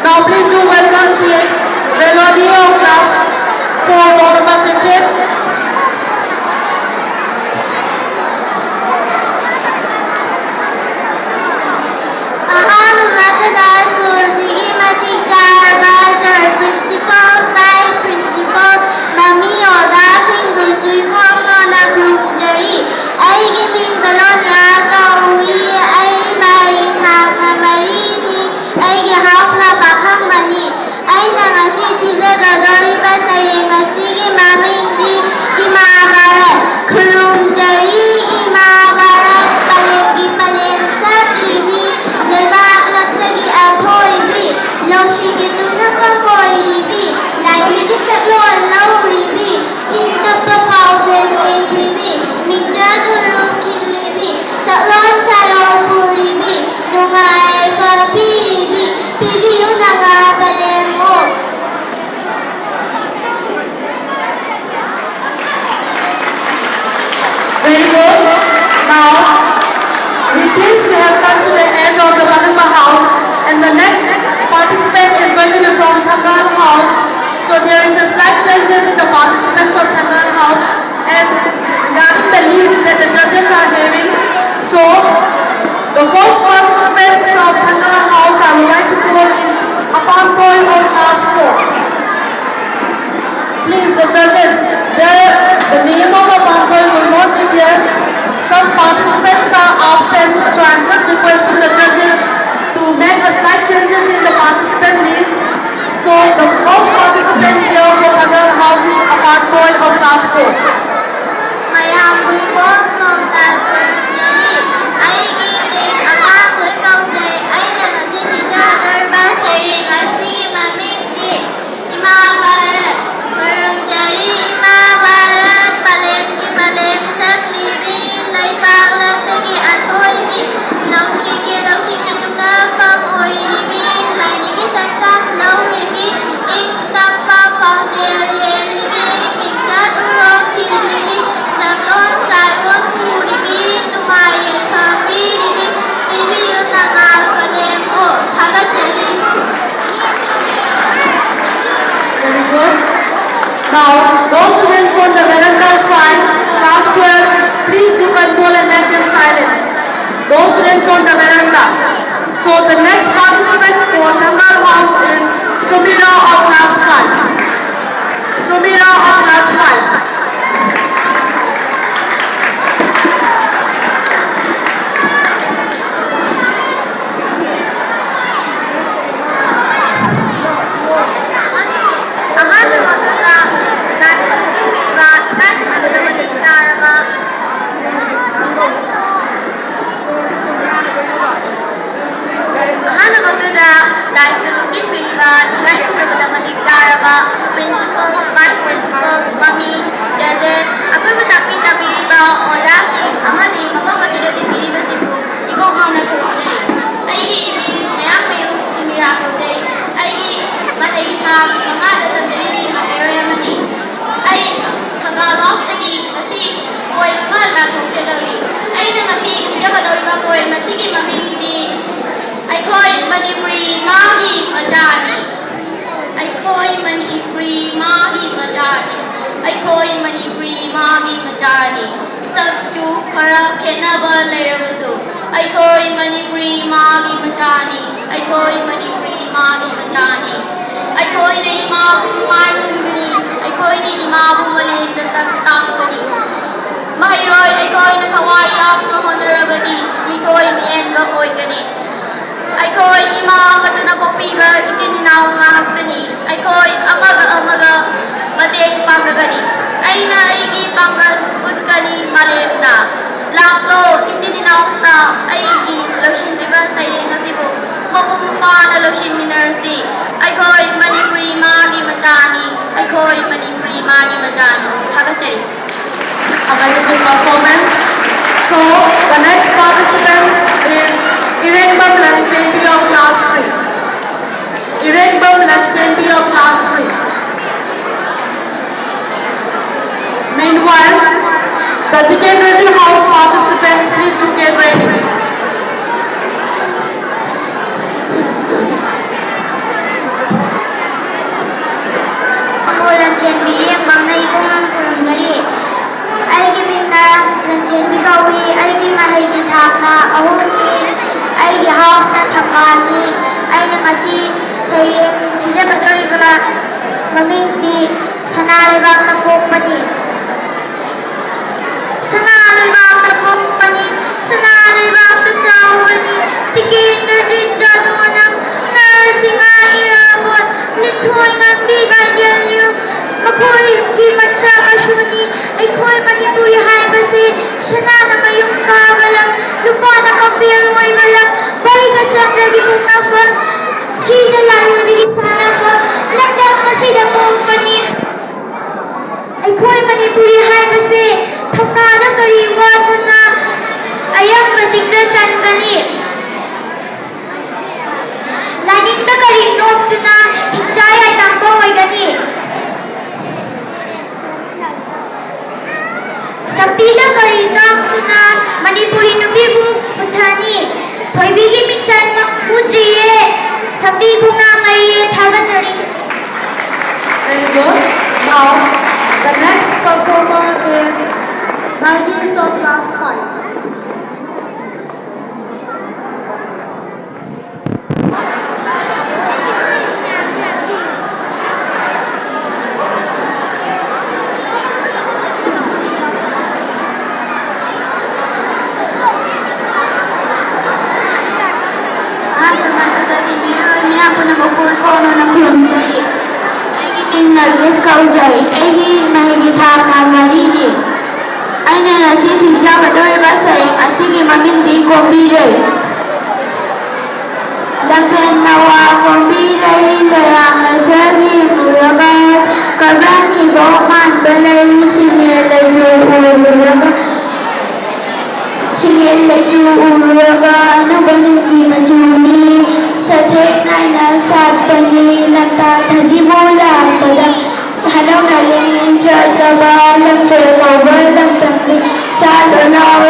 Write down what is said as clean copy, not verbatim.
Now please do welcome TH Velonia of class 4, roll number 15. Very good. Now, with this we have come to the end of the Panamba house, and the next participant is going to be from Thangan house. So there is a slight changes in the participants of Thangan house as regarding the list that the judges are having. So the first participants of Thangan house I would like to call is Apantoy of class 4. Please, the judges, the name of Apantoy will not be there. Some participants are absent, so I'm just requesting the judges to make a slight changes in the participant list. So the first participant here for Thangan house is Apantoy of class 4. Now, those students on the veranda side, class 12, please do control and make them silent. Those students on the veranda. So the next participant for Thangan house is Sumira of class 5. Sumira of class 5. Principal, Vice Principal, Mummy, Judges, अखोई ताकि तबीबा ओजासिंग अमदी मफम असिदा दिबीबसिबु eco हाना खोजरी अइगी इबी नया मेयु सुमिरा खोजरी अइगी मतेगी थाम मंगा दतदरिबी महेरोय अमदी अइ Thanga हाउसतगी ngasi कोई महला थोकचदौरी अइना ngasi जगदौरीबा कोई मसिगी ममिंगदी अइखोई मणिपुरी मागी मजानी अइखोई मणिपुरी मागी मजानी अइखोई मणिपुरी मागी मजानी सबजू खरा खेनबा लेरबसु अइखोई मणिपुरी मागी मजानी अइखोई मणिपुरी मागी मजानी अइखोई ने इमाबु मारुंगनी अइखोई ने इमाबु मलेंद संतांगनी महिरोय अइखोई ने थवाई यामनो होनरबदी मिखोई मिएनबा ओइगनी अइखोई इमा मतना पोपीबा इचिनाउ ngakani अइखोई अमगा मतेंग पांगगनी अइना अइगी पांगल उtkani मालेंदा लाक्लो इचिनाउ सा अइगी लौशिनरिबा सैरेंग असिबु मपुंग फाना लौशिनमिनरसी अइखोई मणिपुरी मागी मचानी अइखोई मणिपुरी मागी मचानी थागचरी A very good performance. So the next participant is Irengbam Langchenpi of class 3. Irengbam Langchenpi of class 3. Meanwhile, the Ticket Raising House participants, please do get ready. ꯊꯥ ꯑꯍꯨꯝꯅꯤ ꯑꯩꯒꯤ ꯍꯥꯎꯁꯅ ꯊꯝꯕꯥꯜꯅꯤ ꯑꯩꯅ ꯉꯁꯤ ꯁꯩꯔꯦꯡ ꯊꯤꯖꯒꯗꯧꯔꯤꯕ ꯃꯃꯤꯡꯗꯤ ꯁꯅꯥ ꯂꯩꯕꯥꯛꯅ ꯄꯣꯛꯄꯅꯤ ꯁꯅꯥ ꯂꯩꯕꯥꯛꯅ ꯄꯣꯛꯄꯅꯤ ꯁꯅꯥ ꯂꯩꯕꯥꯛꯇ ꯆꯥꯎꯕꯅꯤ ꯇꯤꯀꯦꯟꯗ ꯆꯥꯗꯨꯅ ꯅꯔꯁꯤꯡꯍ ꯏꯔꯥꯕꯣꯠ ꯂꯤꯟꯊꯣꯏ ꯉꯝꯕꯤ ꯒꯥꯏꯗꯦꯟꯂꯤꯌꯨ ꯃꯈꯣꯏꯒꯤ ꯃꯆꯥ ꯃꯁꯨꯅꯤ ꯑꯩꯈꯣꯏ ꯃꯅꯤꯄꯨꯔꯤ ꯍꯥꯏꯕꯁꯤ ꯁꯅꯥꯅ ꯃꯌꯨꯝ ꯀꯥꯕ ꯂꯝ ꯂꯨꯄꯥꯅ ꯃꯐꯦꯜ ꯑꯣꯏꯕ ꯂꯝ ꯕꯩꯒ ꯆꯟꯗ꯭ꯔꯒꯤ ꯄꯣꯛꯅꯐꯝ ꯁꯤꯖ ꯂꯥꯏꯔꯦꯝꯕꯤꯒꯤ ꯁꯥꯟꯅꯐꯝ ꯂꯝꯗꯝ ꯑꯁꯤꯗ ꯄꯣꯛꯄꯅꯤ ꯑꯩꯈꯣꯏ ꯃꯅꯤꯄꯨꯔꯤ ꯍꯥꯏꯕꯁꯤ ꯊꯧꯅꯥꯗ ꯀꯔꯤ ꯋꯥꯠꯇꯨꯅ ꯑꯌꯥꯝꯕ ꯆꯤꯡꯗ ꯆꯟꯒꯅꯤ ꯂꯥꯏꯅꯤꯡꯗ ꯀꯔꯤ ꯅꯣꯞꯇꯨꯅ ꯍꯤꯡꯆꯥ ꯌꯥꯏꯇꯝꯕ ꯑꯣꯏꯒꯅꯤ ꯁꯛꯇꯤꯗ ꯀꯔꯤ ꯇꯥꯛꯇꯨꯅ ꯃꯅꯤꯄꯨꯔꯤ ꯅꯨꯄꯤꯕꯨ ꯄꯨꯊꯅꯤ ꯊꯣꯏꯕꯤꯒꯤ ꯃꯤꯡꯆꯟ ꯎꯗ꯭ꯔꯤꯌꯦ ꯁꯛꯇꯤꯕꯨ ꯉꯥꯡꯉꯩꯌꯦ ꯊꯥꯒꯠꯆꯔꯤ. Very good. Now, the next performer is Nargis of class 5. Nargis kaujai aigi mahigi thapna marini aina nasi thijagadoriba sareng asigi mamingdi kombirei lamfen nawa kombirei lerang lasagi muraga kabrani goman balai singelaju uraga singelaju uraga nubangi majuni sathek naina satpani lamta thajibola pada hello darling enjoy the ball and feel over the family sad now